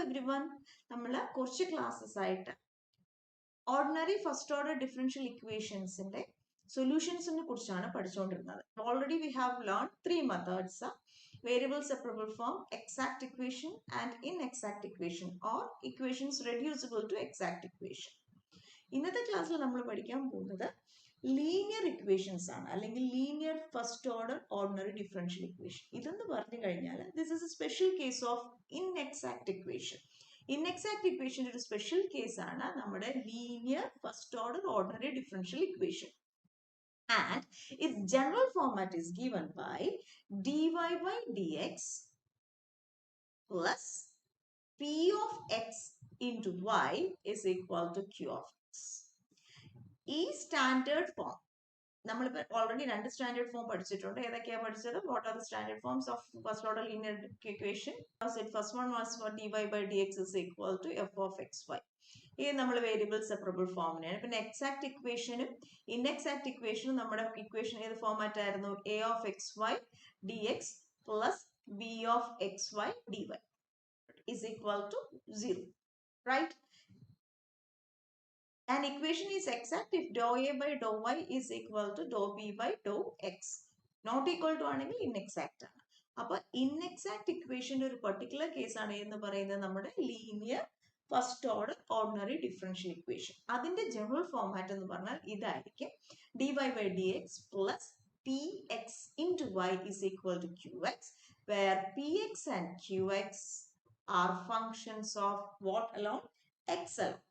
everyone. നമ്മള് കുറച്ച് classes ആയിട്ട് ഓർഡിനറി ഫസ്റ്റ് ഓർഡർ ഡിഫറൻഷ്യൽ ഇക്വേഷൻസിന്റെ സൊല്യൂഷൻസിനെ കുറിച്ചാണ് പഠിച്ചുകൊണ്ടിരുന്നത്. Already we have learn three methods: variable separable form, exact equation and inexact equation or equations reducible to exact equation. ഇന്നത്തെ ക്ലാസ്സിൽ നമ്മൾ പഠിക്കാൻ പോകുന്നത് ലീനിയർ ഇക്വേഷൻസ് ആണ്, അല്ലെങ്കിൽ linear first order ordinary differential equation. ഇതെന്ന് പറഞ്ഞു കഴിഞ്ഞാൽ this is a special case of inexact equation. Inexact ഇക്വേഷൻ്റെ ഒരു സ്പെഷ്യൽ കേസ് ആണ് നമ്മുടെ linear first order ordinary differential equation. And its general format is given by dy by dx plus p of x into y is equal to q of x. ഈ standard form നമ്മളിപ്പോൾ already രണ്ട് standard form പഠിച്ചിട്ടുണ്ട്. ഏതൊക്കെയാണ് പഠിച്ചത്? What are the standard forms of first order linear equation? First one was for dy by dx is equal to f of xy. ഇത് നമ്മൾ variable separable ഫോമിനെയാണ്. പിന്നെ exact ഇക്വേഷനും ഇൻഎക്സാക്ട് ഇക്വേഷനും നമ്മുടെ ഇക്വേഷൻ ഏത് ഫോമാറ്റ് ആയിരുന്നു? a of xy dx plus b of xy dy is equal to 0, right? An equation is exact if dou a by dou y is equal to dou b by dou x. Not equal to ആണെങ്കിൽ ഇൻഎക്സാക്ട് ആണ്. അപ്പൊ ഇൻഎക്സാക്ട് ഇക്വേഷന്റെ ഒരു particular case ആണ് എന്ന് പറയുന്നത് നമ്മുടെ linear first order ordinary differential equation. അതിന്റെ ജനറൽ ഫോമാറ്റ് എന്ന് പറഞ്ഞാൽ ഇതായിരിക്കും: dy by dx plus px into y is equal to qx, where px and qx are functions of what alone? x alone.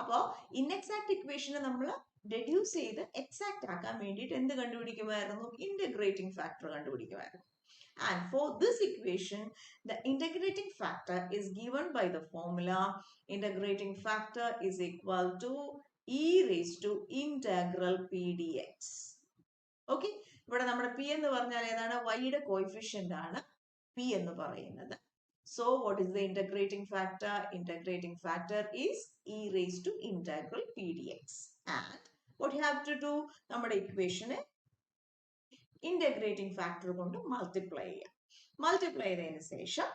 അപ്പോൾ ഇൻഎക്സാക്ട് ഇക്വേഷനെ നമ്മൾ റെഡ്യൂസ് ചെയ്ത് exact ആക്കാൻ വേണ്ടിയിട്ട് എന്ത് കണ്ടുപിടിക്കുമായിരുന്നു? ഇന്റഗ്രേറ്റിംഗ് ഫാക്ടർ കണ്ടുപിടിക്കുമായിരുന്നു. And for this equation, the integrating factor is given by the formula integrating factor is equal to e raised to integral p dx. Okay, ഇവിടെ നമ്മുടെ p എന്ന് പറഞ്ഞാൽ ഏതാണ്? y യുടെ കോഎഫിഷ്യന്റ് ആണ് p എന്ന് പറയുന്നത്. So what is the integrating factor? Integrating factor is e raised to integral p dx. And what you have to do? നമ്മുടെ ഇക്വേഷനെ ഇന്റഗ്രേറ്റിംഗ് ഫാക്ടർ കൊണ്ട് മൾട്ടിപ്ലൈ ചെയ്യാം. മൾട്ടിപ്ലൈ ചെയ്തതിന് ശേഷം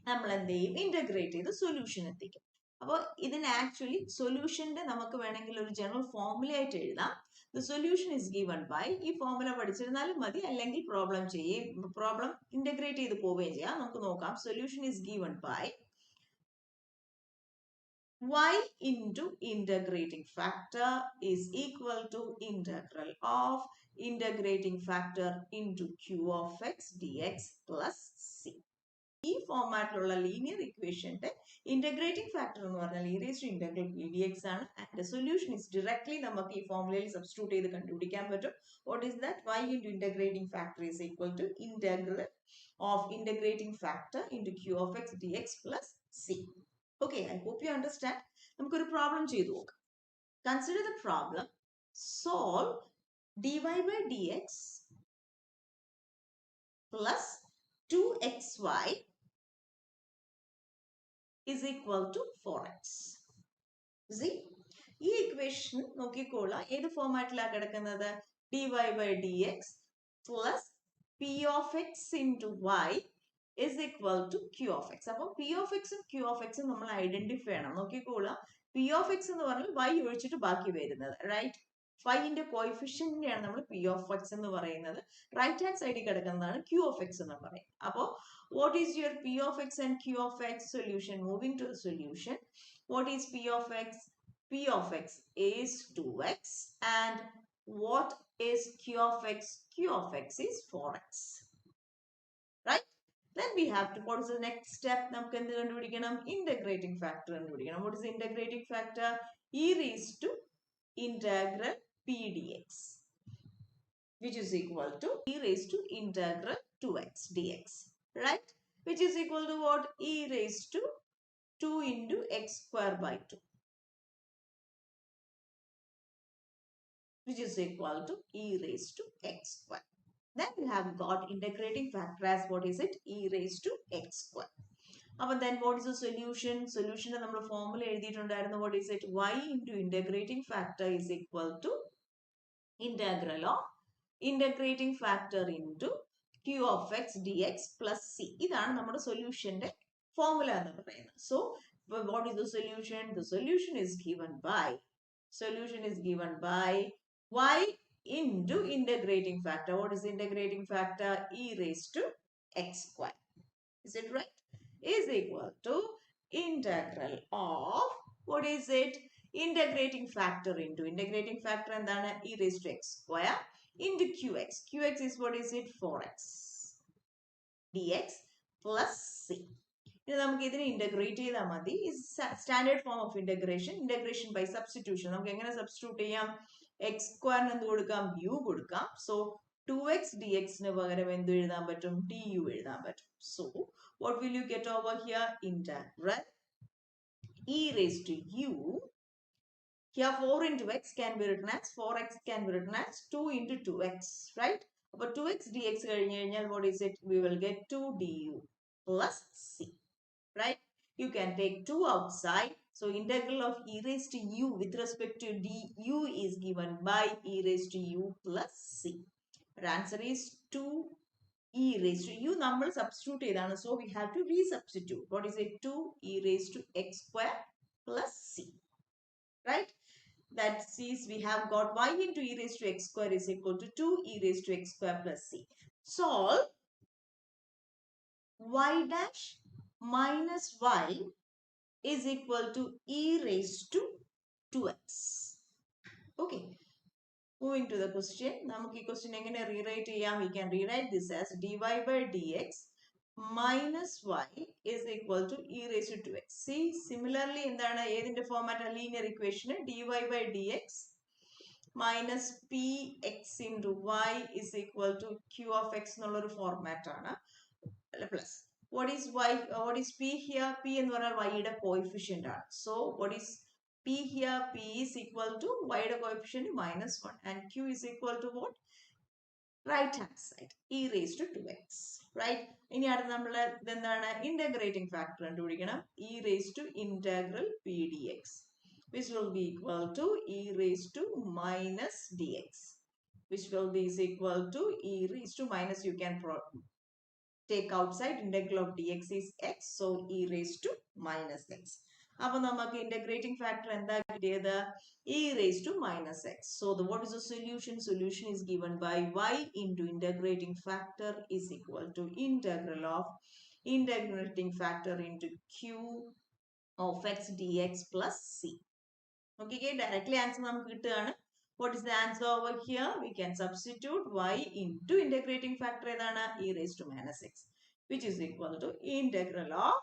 നമ്മൾ എന്ത് ചെയ്യും? ഇന്റഗ്രേറ്റ് ചെയ്ത് സൊല്യൂഷൻ എത്തിക്കും. അപ്പോൾ ഇതിന് ആക്ച്വലി സൊല്യൂഷന്റെ നമുക്ക് വേണമെങ്കിൽ ഒരു ജനറൽ ഫോർമുല ആയിട്ട് എഴുതാം. The solution is given by, ഈ ഫോർമുല പഠിച്ചിരുന്നാലും മതി, അല്ലെങ്കിൽ പ്രോബ്ലം ഇന്റഗ്രേറ്റ് ചെയ്ത് പോവുകയും ചെയ്യാം. നമുക്ക് നോക്കാം. Solution is given by y into integrating factor is equal to integral of integrating factor into q of x dx plus c. ഈ ഫോമാറ്റിലുള്ള ലീനിയർ ഇക്വേഷന്റെ ഇന്റഗ്രേറ്റിംഗ് ഫാക്ടർ എന്ന് പറഞ്ഞാൽ e raised to integral p dx ആണ്. And solution is directly നമുക്ക് ഈ ഫോർമുലയിൽ substitute ചെയ്ത് കണ്ടുപിടിക്കാൻ പറ്റും. What is that? y into integrating factor is equal to integral of integrating factor into q of x dx plus c. Okay, I hope you understand. നമുക്കൊരു problem ചെയ്തു നോക്കാം. Consider the problem. Solve dy by dx plus 2xy is equal to 4x. See, ഈ equation നോക്കിക്കോളാം. ഏത് ഫോമാറ്റിലാണ് കിടക്കുന്നത്? dy by dx plus p of x into y is equal to q of x. അപ്പോൾ p of x ഉം q of x ഉം നമ്മൾ identify ചെയ്യണം. നോക്കിക്കോളാം. p of x എന്ന് പറഞ്ഞാൽ y ഒഴിച്ചിട്ട് ബാക്കി വരുന്നത്, റൈറ്റ്? ഫൈന്റെ കോഎഫിഷ്യന്റിനെയാണ് നമ്മൾ p of x എന്ന് പറയുന്നത്. റൈറ്റ് ഹാൻഡ് സൈഡിൽ കിടക്കുന്നതാണ് q of x എന്ന് പറയും. അപ്പോൾ what is your p of x and q of x? Solution. Moving to the solution. What is p of x? p of x is 2x, and what is q of x? q of x is 4x, right? Then we have to, what is the next step? നമുക്ക് എന്ത് കണ്ടുപിടിക്കണം? Integrating factor കണ്ടുപിടിക്കണം. What is the integrating factor? e raised to integral p dx, which is equal to e raised to integral 2x dx, right? Which is equal to what? e raised to 2 into x square by 2, which is equal to e raised to x square. Then we have got integrating factor as what is it? e raised to x square. But then what is the solution? Solution നമ്മൾ formula എഴുതിയിട്ടുണ്ടായിരുന്നു. What is it? y into integrating factor is equal to integral of integrating factor into q of x dx plus c. ഇതാണ് നമ്മുടെ സൊല്യൂഷന്റെ formula എന്ന് പറയുന്നത്. So what is the solution? The solution is given by y into integrating factor. What is the integrating factor? E raised to x square. Is it right? Is equal to integral of, what is it? Integrating factor into, integrating factor എന്താണ്? E raised to x square into qx. Qx is, what is it? 4x dx plus c. ഇനി നമുക്ക് ഇതിനെ integrate ചെയ്താൽ മതി. Standard form of integration by substitution. നമുക്ക് എങ്ങനെ substitute ചെയ്യാം? X സ്ക്വയറിന് എന്ത് കൊടുക്കാം? യു കൊടുക്കാം. സോ 2x dxന് പകരം എന്ത് എഴുതാൻ പറ്റും? du എഴുതാൻ പറ്റും. So what will you get over here? Integral e raised to u. Here 4 into x can be written as 4x can be written as 2 into 2x, right? But 2x dx കഴിഞ്ഞു കഴിഞ്ഞാൽ what is it? We will get 2 du plus c, right? You can take 2 outside. So integral of e raised to u with respect to du is given by e raised to u plus c. Our answer is 2 e raised to u. നമ്മൾ substitute ചെയ്താണ്. So we have to resubstitute. What is it? 2 e raised to x square plus c, right? That is, we have got y into e raised to x square is equal to 2 e raised to x square plus c. Solve y dash minus y is equal to e raised to 2x. Okay. Moving to the question. നമുക്ക് ഈ question എങ്ങനെ rewrite ചെയ്യാം? We can rewrite this as dy by dx minus y is equal to e raised to 2x. See, similarly എന്താണ് ഏതിന്റെ format? Linear equation dy by dx minus px into y is equal to q of x എന്നുള്ളൊരു format ആണ്. Plus what is y? What is p here? P എന്ന് പറഞ്ഞാൽ y യുടെ coefficient ആണ്. So what is p here? P is equal to y യുടെ coefficient -1 and q is equal to what? Right hand side e raised to 2x, right? ഇനി അടുത്ത നമ്മൾ എന്താണ്? Integrating factor കണ്ടുപിടിക്കണം. e raised to integral p dx which will be equal to e raised to minus dx which will be is equal to e raised to minus, you can take outside, integral of dx is x, so e raised to minus x. അപ്പോൾ നമുക്ക് integrating factor എന്താ കിട്ടിയത്? e raised to minus x. So what is the solution? Solution is given by y into integrating factor is equal to integral of integrating factor into q of x dx plus c. Okay, directly answer നമുക്ക് കിട്ടുകയാണ്. What is the answer over here? We can substitute y into integrating factor ഏതാണ്? e raised to minus x which is equal to integral of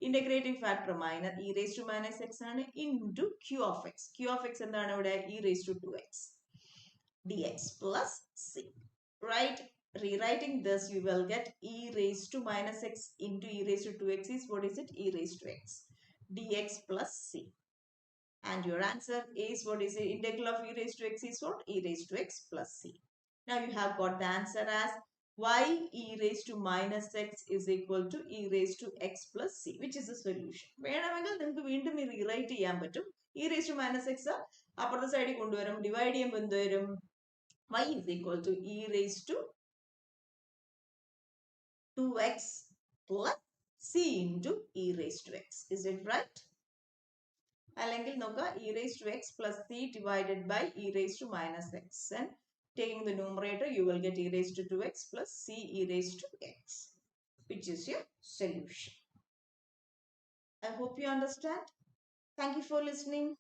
integrating factor minus e raised to minus x ആണ് into q of x. q of x എന്താണ് ഇവിടെ? e raised to 2x dx plus c, right? Rewriting this, you will get e raised to minus x into e raised to 2x is, what is it? e raised to x dx plus c. And your answer is, what is the integral of e raised to x is what? e raised to x plus c. Now you have got the answer as y e raised to minus x is equal to e raised to x plus c, which is the solution. വേണമെങ്കിൽ നിങ്ങൾക്ക് വീണ്ടും rewrite ചെയ്യാൻ പറ്റും. e raised to minus x അപ്പുറത്തെ സൈഡിൽ കൊണ്ടുവരും. Divide ചെയ്യുമ്പോൾ എന്ത് വരും? y is equal to e raised to 2x plus c into e raised to x. Is it right? അല്ലെങ്കിൽ നോക്കുക e raised to x plus c divided by e raised to minus x, and taking the numerator you will get e raised to 2x plus c e raised to x, which is your solution. I hope you understand. Thank you for listening.